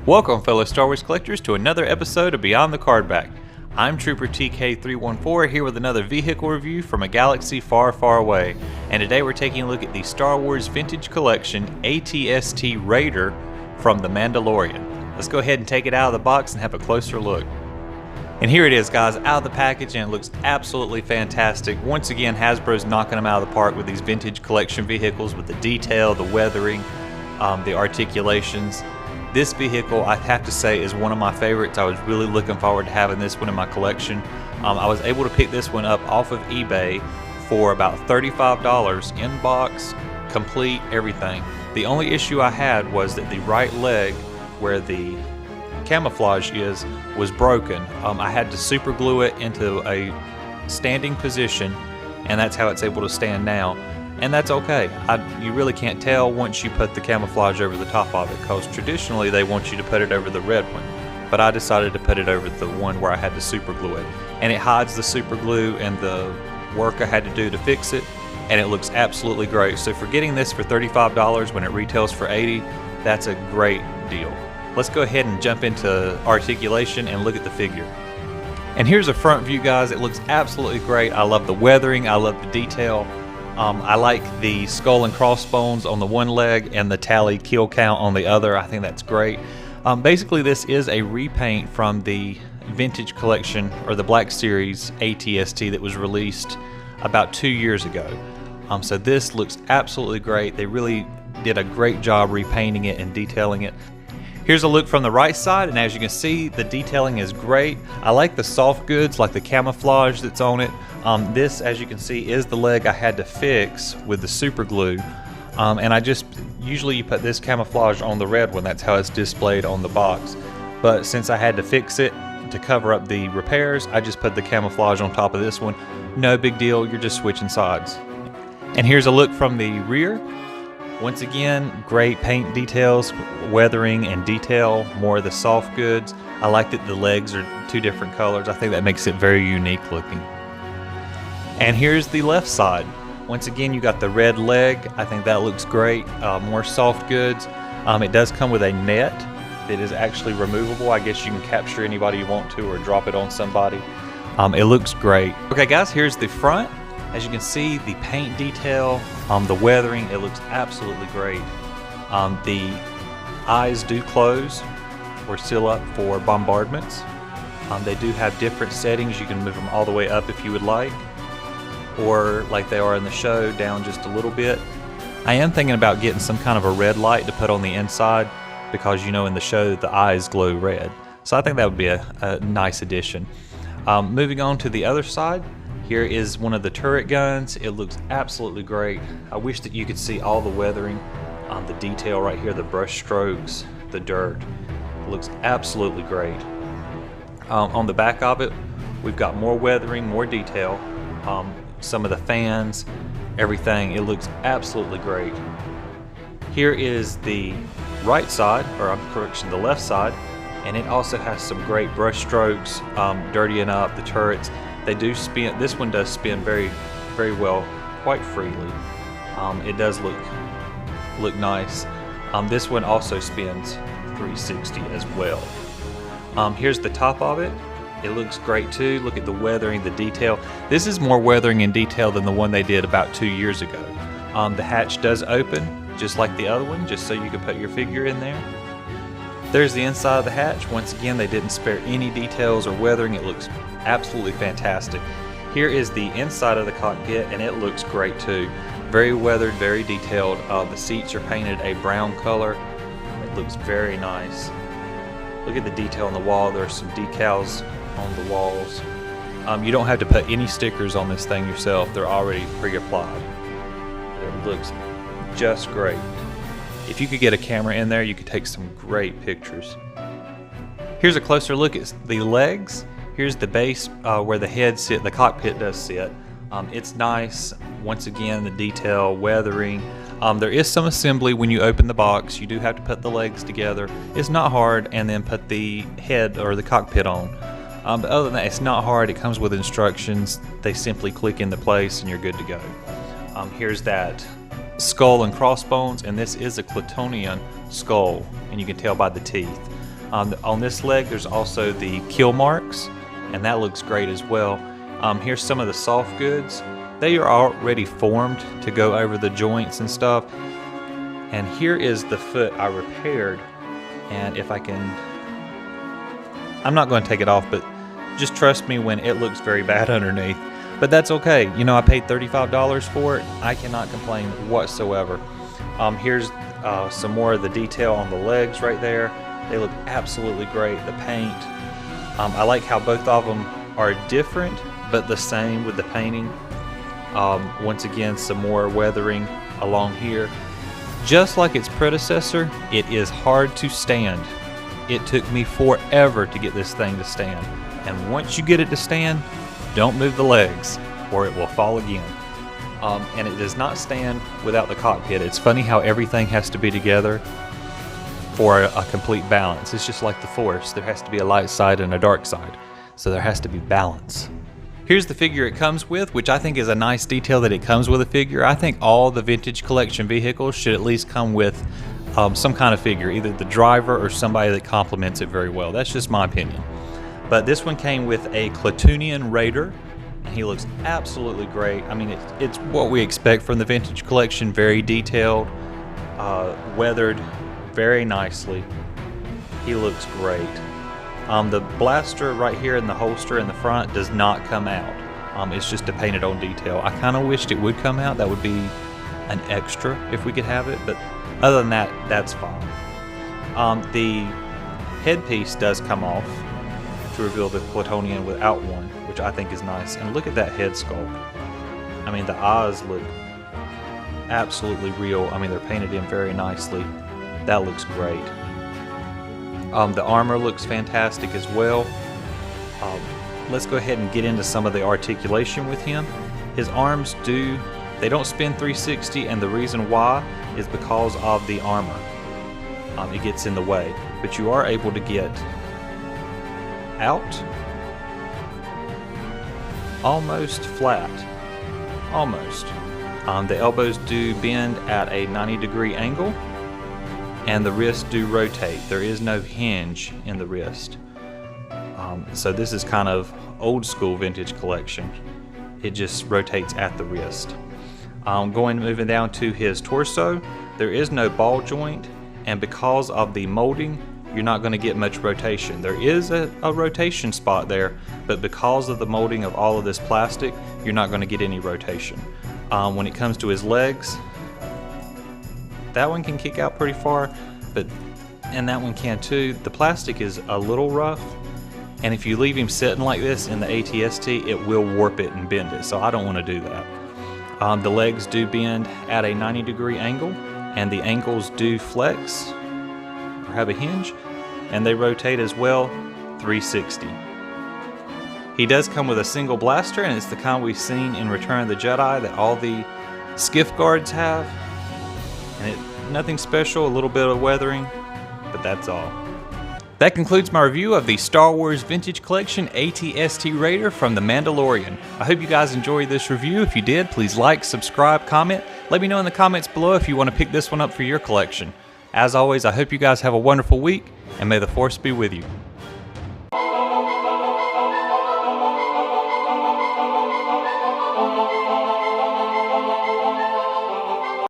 Welcome, fellow Star Wars collectors, to another episode of Beyond the Cardback. I'm Trooper TK314 here with another vehicle review from a galaxy far, far away. And today we're taking a look at the Star Wars Vintage Collection ATST Raider from The Mandalorian. Let's go ahead and take it out of the box and have a closer look. And here it is, guys, out of the package, and it looks absolutely fantastic. Once again, Hasbro's knocking them out of the park with these vintage collection vehicles with the detail, the weathering, the articulations. This vehicle, I have to say, is one of my favorites. I was really looking forward to having this one in my collection. I was able to pick this one up off of eBay for about $35 in box, complete, everything. The only issue I had was that the right leg, where the camouflage is, was broken. I had to super glue it into a standing position, and that's how it's able to stand now. And that's okay. You really can't tell once you put the camouflage over the top of it, because traditionally they want you to put it over the red one. But I decided to put it over the one where I had to super glue it. And it hides the super glue and the work I had to do to fix it, and it looks absolutely great. So for getting this for $35 when it retails for $80, that's a great deal. Let's go ahead and jump into articulation and look at the figure. And here's a front view, guys. It looks absolutely great. I love the weathering, I love the detail. I like the skull and crossbones on the one leg and the tallied kill count on the other. I think that's great. Basically, this is a repaint from the Vintage Collection, or the Black Series ATST that was released about 2 years ago. So this looks absolutely great. They really did a great job repainting it and detailing it. Here's a look from the right side, and as you can see, the detailing is great. I like the soft goods, like the camouflage that's on it. This, as you can see, is the leg I had to fix with the super glue. And usually you put this camouflage on the red one, that's how it's displayed on the box. But since I had to fix it to cover up the repairs, I just put the camouflage on top of this one. No big deal, you're just switching sides. And here's a look from the rear. Once again, great paint details, weathering and detail, more of the soft goods. I like that the legs are two different colors. I think that makes it very unique looking. And here's the left side. Once again, you got the red leg. I think that looks great. More soft goods. It does come with a net that is actually removable. I guess you can capture anybody you want to or drop it on somebody. It looks great. Okay guys, here's the front. As you can see, the paint detail, the weathering, it looks absolutely great. The eyes do close or seal up for bombardments. They do have different settings. You can move them all the way up if you would like, or like they are in the show, down just a little bit. I am thinking about getting some kind of a red light to put on the inside, because you know in the show the eyes glow red. So I think that would be a nice addition. Moving on to the other side. Here is one of the turret guns. It looks absolutely great. I wish that you could see all the weathering, the detail right here, the brush strokes, the dirt. It looks absolutely great. On the back of it, we've got more weathering, more detail. Some of the fans, everything. It looks absolutely great. Here is the right side, or the left side, and it also has some great brush strokes, dirtying up the turrets. They do spin. This one does spin very, very well, quite freely. It does look nice. This one also spins 360 as well. Here's the top of it. It looks great too. Look at the weathering, the detail. This is more weathering and detail than the one they did about 2 years ago. The hatch does open just like the other one, just so you can put your figure in there. There's the inside of the hatch. Once again, they didn't spare any details or weathering. It looks absolutely fantastic. Here is the inside of the cockpit, and it looks great too. Very weathered, very detailed. The seats are painted a brown color. It looks very nice. Look at the detail on the wall. There are some decals on the walls. You don't have to put any stickers on this thing yourself. They're already pre-applied. It looks just great. If you could get a camera in there, you could take some great pictures. Here's a closer look at the legs. Here's the base where the head sit, the cockpit does sit. It's nice. Once again, the detail, weathering. There is some assembly when you open the box. You do have to put the legs together. It's not hard, and then put the head or the cockpit on. But other than that, it's not hard. It comes with instructions. They simply click into place and you're good to go. Here's that skull and crossbones, and this is a Clitonian skull, and you can tell by the teeth. On this leg, there's also the kill marks, and that looks great as well. Here's some of the soft goods. They are already formed to go over the joints and stuff. And here is the foot I repaired, and if I can, I'm not going to take it off, but just trust me when it looks very bad underneath. But that's okay. You know, I paid $35 for it. I cannot complain whatsoever. Here's some more of the detail on the legs right there. They look absolutely great. The paint. I like how both of them are different, but the same with the painting. Once again, some more weathering along here. Just like its predecessor, it is hard to stand. It took me forever to get this thing to stand. And once you get it to stand, don't move the legs or it will fall again. And it does not stand without the cockpit. It's funny how everything has to be together for a complete balance. It's just like the Force. There has to be a light side and a dark side. So there has to be balance. Here's the figure it comes with, which I think is a nice detail that it comes with a figure. I think all the vintage collection vehicles should at least come with some kind of figure, either the driver or somebody that complements it very well. That's just my opinion. But this one came with a Clitonian Raider, and he looks absolutely great. I mean, it's what we expect from the vintage collection. Very detailed, weathered very nicely. He looks great. The blaster right here in the holster in the front does not come out. It's just a painted on detail. I kind of wished it would come out. That would be an extra if we could have it, but other than that, that's fine. The headpiece does come off to reveal the Clitonian without one, which I think is nice. And look at that head sculpt. I mean, the eyes look absolutely real. I mean, they're painted in very nicely. That looks great. The armor looks fantastic as well. Let's go ahead and get into some of the articulation with him. His arms they don't spin 360, and the reason why is because of the armor. It gets in the way, but you are able to get out almost flat. Almost. The elbows do bend at a 90-degree angle, and the wrists do rotate. There is no hinge in the wrist. So this is kind of old school vintage collection. It just rotates at the wrist. Moving down to his torso, there is no ball joint, and because of the molding, you're not going to get much rotation. There is a rotation spot there, but because of the molding of all of this plastic, you're not going to get any rotation. When it comes to his legs, that one can kick out pretty far, and that one can too. The plastic is a little rough, and if you leave him sitting like this in the ATST, it will warp it and bend it, so I don't want to do that. The legs do bend at a 90-degree angle, and the ankles do flex or have a hinge, and they rotate as well 360. He does come with a single blaster, and it's the kind we've seen in Return of the Jedi that all the skiff guards have. And nothing special, a little bit of weathering, but that's all. That concludes my review of the Star Wars Vintage Collection AT-ST Raider from The Mandalorian. I hope you guys enjoyed this review. If you did, please like, subscribe, comment. Let me know in the comments below if you want to pick this one up for your collection. As always, I hope you guys have a wonderful week, and may the Force be with you.